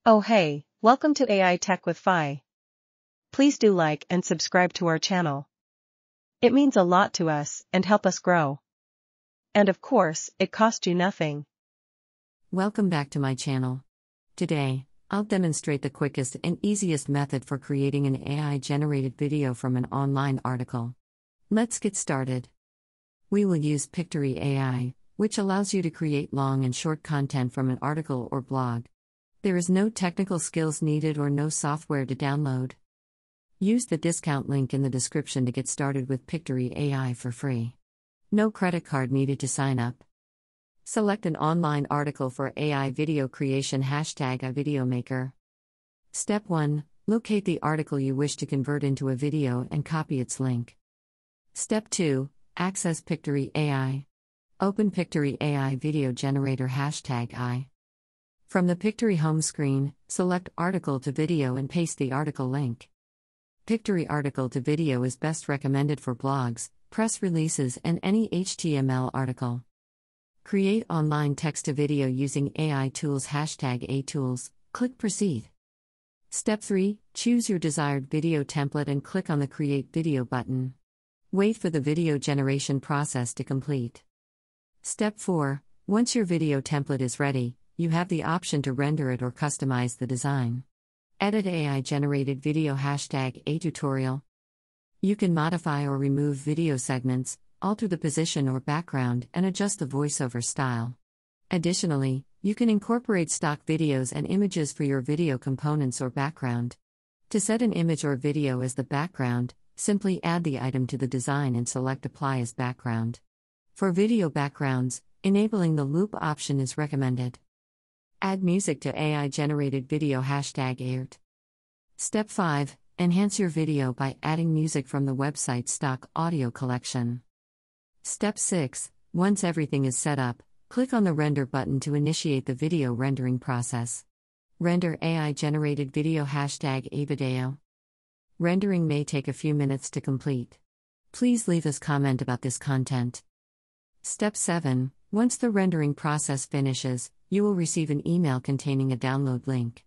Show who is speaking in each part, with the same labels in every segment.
Speaker 1: Oh hey, welcome to AI Tech with Fi. Please do like and subscribe to our channel. It means a lot to us and help us grow. And of course, it costs you nothing.
Speaker 2: Welcome back to my channel. Today, I'll demonstrate the quickest and easiest method for creating an AI-generated video from an online article. Let's get started. We will use Pictory AI, which allows you to create long and short content from an article or blog. There is no technical skills needed or no software to download. Use the discount link in the description to get started with Pictory AI for free. No credit card needed to sign up. Select an online article for AI video creation #iVideoMaker. Step 1. Locate the article you wish to convert into a video and copy its link. Step 2. Access Pictory AI. Open Pictory AI Video Generator #I. From the Pictory home screen, select Article to Video and paste the article link. Pictory Article to Video is best recommended for blogs, press releases, and any HTML article. Create online text to video using AI tools #ATools, click Proceed. Step 3. Choose your desired video template and click on the Create Video button. Wait for the video generation process to complete. Step 4. Once your video template is ready, you have the option to render it or customize the design. Edit AI-generated video #ATutorial. You can modify or remove video segments, alter the position or background, and adjust the voiceover style. Additionally, you can incorporate stock videos and images for your video components or background. To set an image or video as the background, simply add the item to the design and select Apply as Background. For video backgrounds, enabling the loop option is recommended. Add music to AI-generated video #AIRT. Step 5. Enhance your video by adding music from the website stock audio collection. Step 6. Once everything is set up, click on the Render button to initiate the video rendering process. Render AI-generated video #AVideo. Rendering may take a few minutes to complete. Please leave us comment about this content. Step 7. Once the rendering process finishes, you will receive an email containing a download link.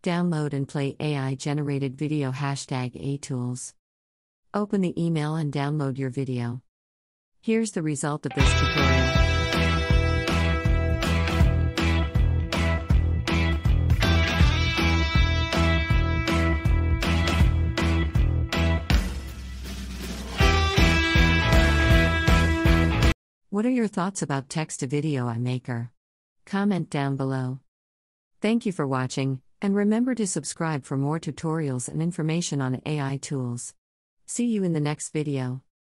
Speaker 2: Download and play AI-generated video #ATools. Open the email and download your video. Here's the result of this tutorial. What are your thoughts about text-to-video iMaker? Comment down below. Thank you for watching, and remember to subscribe for more tutorials and information on AI tools. See you in the next video.